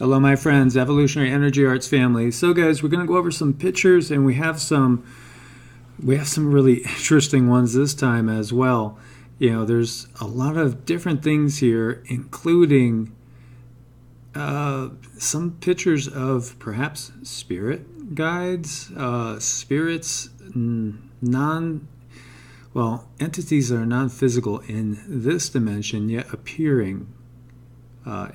Hello, my friends, Evolutionary Energy Arts family. So, guys, we're going to go over some pictures, and we have some really interesting ones this time as well. You know, there's a lot of different things here, including some pictures of perhaps spirit guides, spirits, entities that are non-physical in this dimension, yet appearing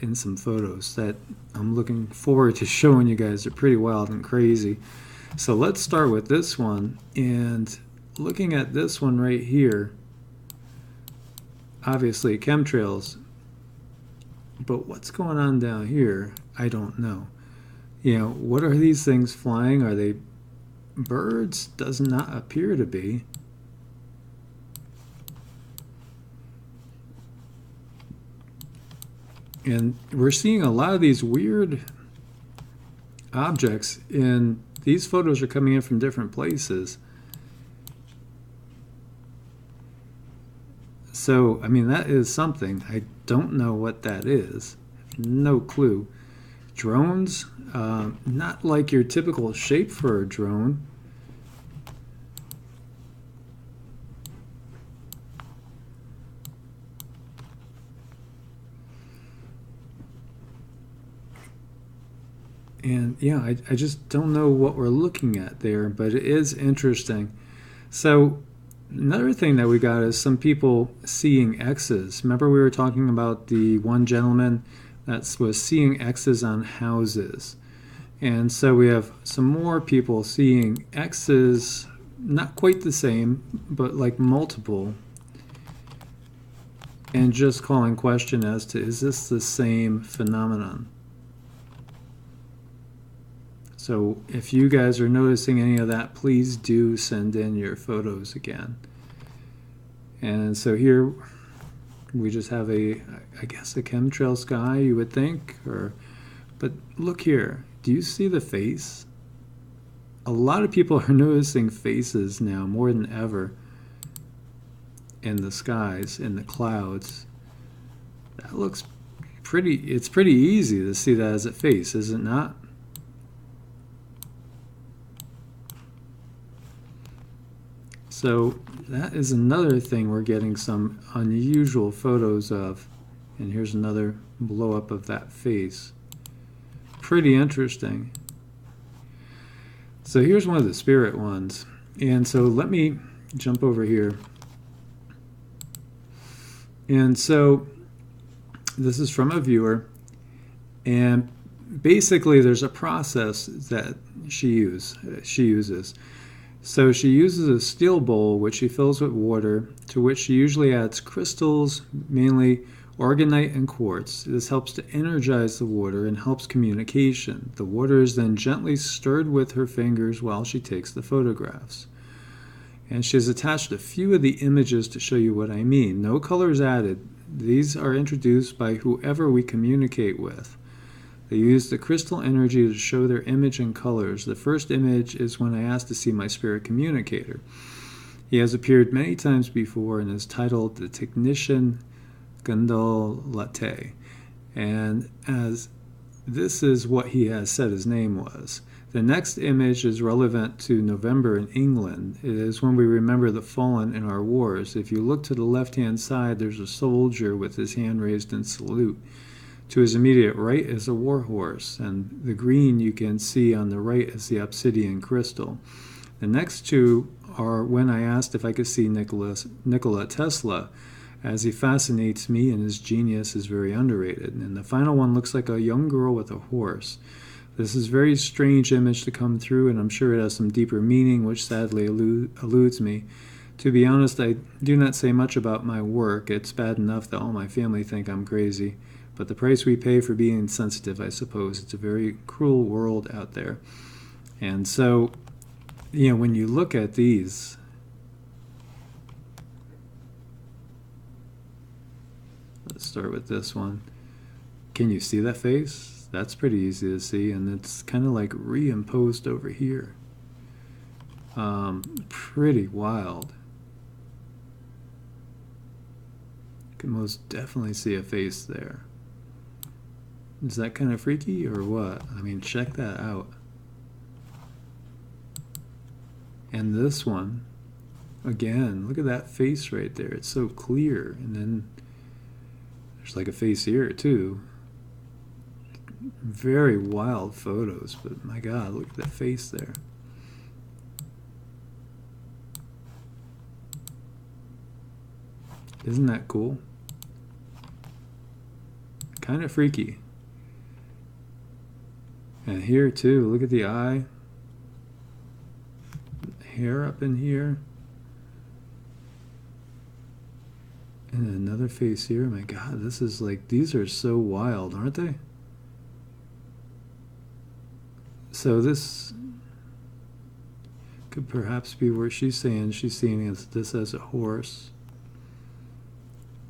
in some photos that I'm looking forward to showing you guys. They're pretty wild and crazy. So let's start with this one, and looking at this one right here, obviously chemtrails, but what's going on down here, I don't know. You know, what are these things flying? Are they birds? Does not appear to be. And we're seeing a lot of these weird objects, and these photos are coming in from different places. So, I mean, that is something. I don't know what that is. No clue. Drones, not like your typical shape for a drone. And yeah, I just don't know what we're looking at there, but it is interesting. So another thing that we got is some people seeing X's. Remember we were talking about the one gentleman that was seeing X's on houses. And so we have some more people seeing X's, not quite the same, but like multiple. And just calling question as to, is this the same phenomenon? So if you guys are noticing any of that, please do send in your photos again. And so here we just have I guess a chemtrail sky, you would think, but look here. Do you see the face? A lot of people are noticing faces now more than ever in the skies, in the clouds. That looks it's pretty easy to see that as a face, is it not? So that is another thing we're getting some unusual photos of. And here's another blow up of that face. Pretty interesting. So here's one of the spirit ones. And so let me jump over here. And so this is from a viewer. And basically there's a process that she uses. So she uses a steel bowl which she fills with water, to which she usually adds crystals, mainly organite and quartz. This helps to energize the water and helps communication. The water is then gently stirred with her fingers while she takes the photographs. And she has attached a few of the images to show you what I mean. No colors added. These are introduced by whoever we communicate with. They use the crystal energy to show their image in colors. The first image is when I asked to see my spirit communicator. He has appeared many times before and is titled the Technician Gundal Latte. And as this is what he has said his name was. The next image is relevant to November in England. It is when we remember the fallen in our wars. If you look to the left-hand side, there's a soldier with his hand raised in salute. To his immediate right is a war horse, and the green you can see on the right is the obsidian crystal. The next two are when I asked if I could see Nikola Tesla, as he fascinates me and his genius is very underrated. And the final one looks like a young girl with a horse. This is a very strange image to come through, and I'm sure it has some deeper meaning, which sadly eludes me. To be honest, I do not say much about my work. It's bad enough that all my family think I'm crazy. But the price we pay for being sensitive, I suppose. It's a very cruel world out there. And so, you know, when you look at these, let's start with this one. Can you see that face? That's pretty easy to see, and it's kind of like reimposed over here. Pretty wild. You can most definitely see a face there. Is that kind of freaky or what? I mean, check that out. And this one, again, look at that face right there. It's so clear. And then there's like a face here too. Very wild photos, but my God, look at the face there. Isn't that cool? Kind of freaky. And here too, look at the eye. Hair up in here. And another face here. My God, this is like, these are so wild, aren't they? So this could perhaps be where she's saying she's seeing this as a horse.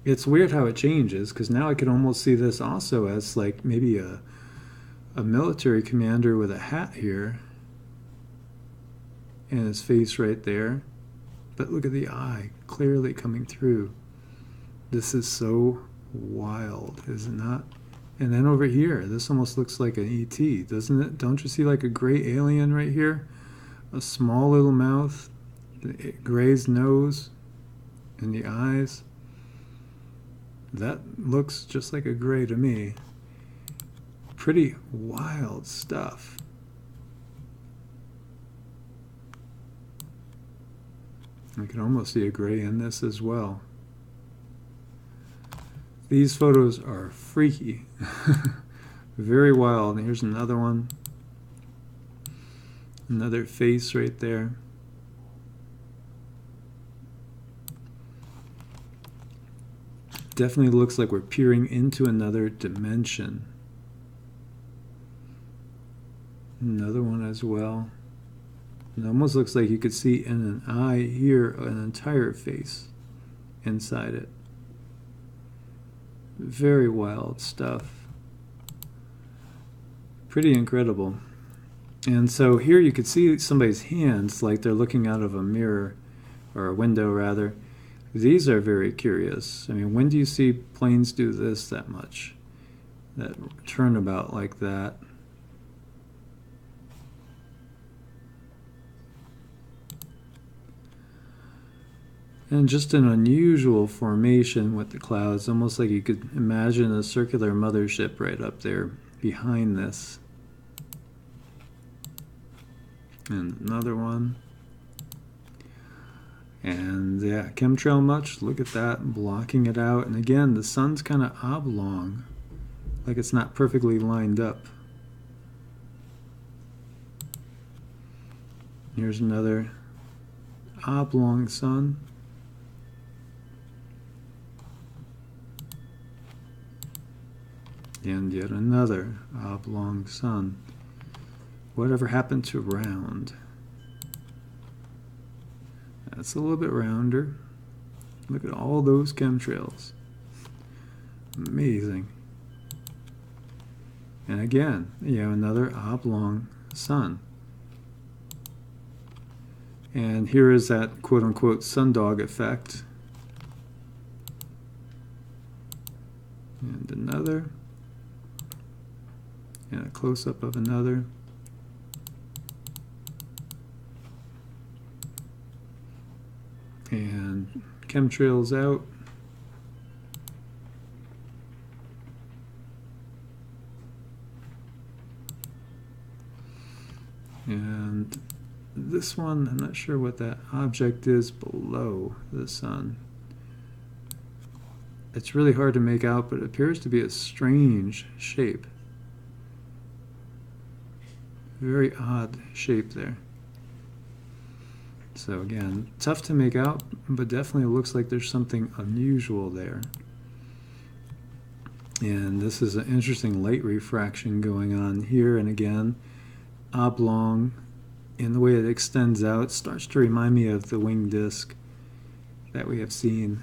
It's weird how it changes, because now I could almost see this also as like maybe a military commander with a hat here and his face right there. But look at the eye clearly coming through. This is so wild, is it not? And then over here, this almost looks like an ET, doesn't it? Don't you see like a gray alien right here? A small little mouth, gray's nose, and the eyes. That looks just like a gray to me. Pretty wild stuff. I can almost see a gray in this as well. These photos are freaky. Very wild. And here's another one. Another face right there. Definitely looks like we're peering into another dimension. Another one as well. It almost looks like you could see in an eye here an entire face inside it. Very wild stuff. Pretty incredible. And so here you could see somebody's hands like they're looking out of a mirror, or a window rather. These are very curious. I mean, when do you see planes do this that much? That turnabout like that. And just an unusual formation with the clouds, almost like you could imagine a circular mothership right up there behind this. And another one. And yeah, chemtrail much, look at that, blocking it out. And again, the sun's kind of oblong, like it's not perfectly lined up. Here's another oblong sun. And yet another oblong sun. Whatever happened to round? That's a little bit rounder. Look at all those chemtrails. Amazing. And again, you have another oblong sun. And here is that quote-unquote sundog effect. And another. And a close-up of another. And chemtrails out. And this one, I'm not sure what that object is below the sun. It's really hard to make out, but it appears to be a strange shape. Very odd shape there. So again, tough to make out, but definitely looks like there's something unusual there. And this is an interesting light refraction going on here, and again, oblong. In the way it extends out, starts to remind me of the winged disc that we have seen.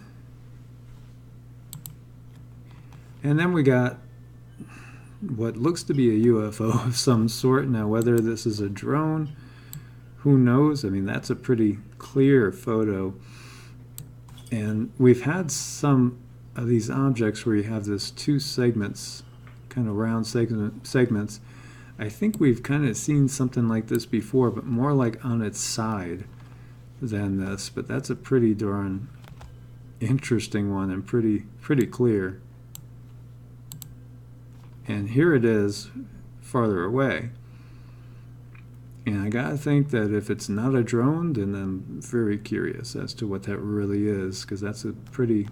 And then we got what looks to be a UFO of some sort. Now, whether this is a drone, who knows? I mean, that's a pretty clear photo. And we've had some of these objects where you have this two segments kind of round segments. I think we've kind of seen something like this before, but more like on its side than this. But that's a pretty darn interesting one and pretty clear. And here it is farther away. And I gotta think that if it's not a drone, then I'm very curious as to what that really is, because that's a pretty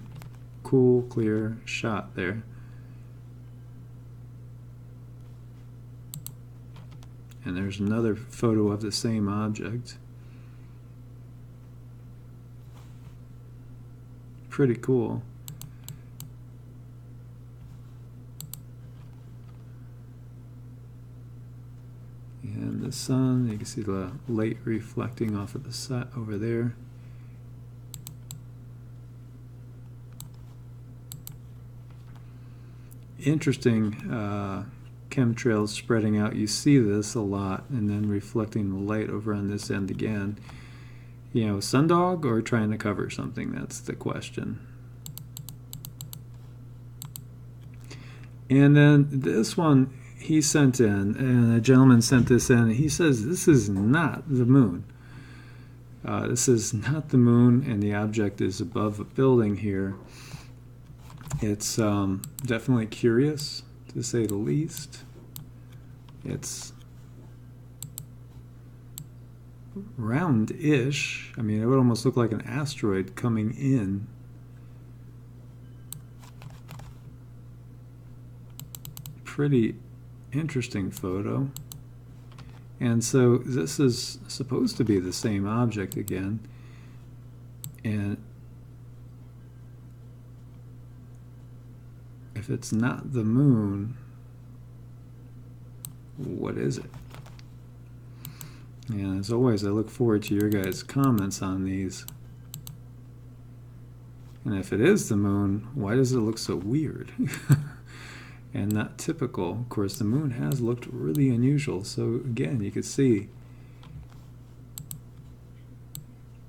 cool, clear shot there. And there's another photo of the same object. Pretty cool. And the sun, you can see the light reflecting off of the side over there. Interesting chemtrails spreading out. You see this a lot, and then reflecting the light over on this end again. You know, sundog or trying to cover something? That's the question. And then this one he sent in, and a gentleman sent this in, and he says this is not the moon. This is not the moon, and the object is above a building here. It's definitely curious, to say the least. It's round-ish. I mean, it would almost look like an asteroid coming in. Pretty interesting photo. And so this is supposed to be the same object again. And if it's not the moon, what is it? And as always, I look forward to your guys' comments on these. And if it is the moon, why does it look so weird? And not typical. Of course, the moon has looked really unusual. So again, you can see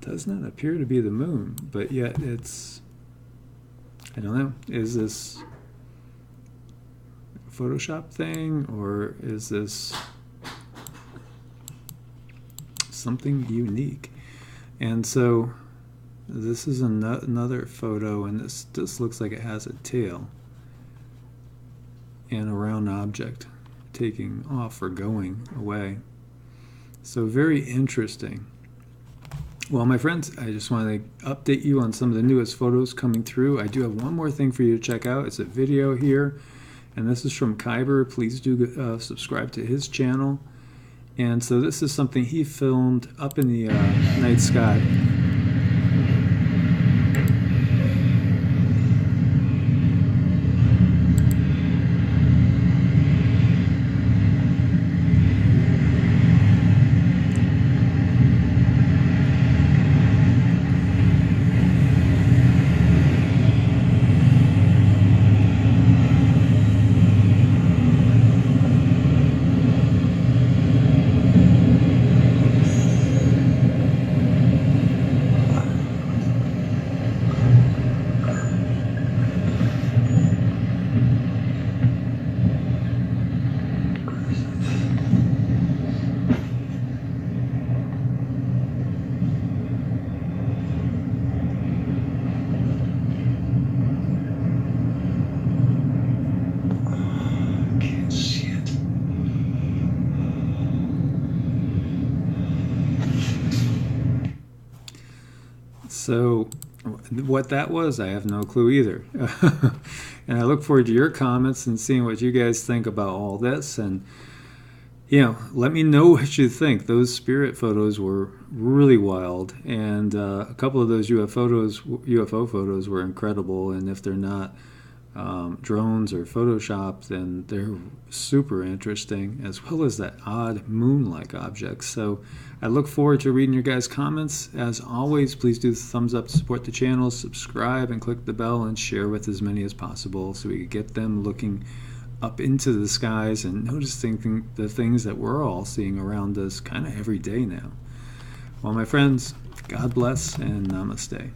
it does not appear to be the moon, but yet it's, I don't know, is this a Photoshop thing, or is this something unique? And so this is another photo, and this looks like it has a tail and a round object taking off or going away. So very interesting. Well, my friends, I just want to update you on some of the newest photos coming through. I do have one more thing for you to check out. It's a video here, and this is from Kyber. Please do subscribe to his channel. And so this is something he filmed up in the night sky. So what that was, I have no clue either. And I look forward to your comments and seeing what you guys think about all this. And, you know, let me know what you think. Those spirit photos were really wild. And a couple of those UFO photos were incredible. And if they're not drones or Photoshop, then they're super interesting, as well as that odd moon-like object. So I look forward to reading your guys' comments. As always, please do the thumbs up to support the channel, subscribe, and click the bell, and share with as many as possible so we can get them looking up into the skies and noticing the things that we're all seeing around us kind of every day now. Well, my friends, God bless and namaste.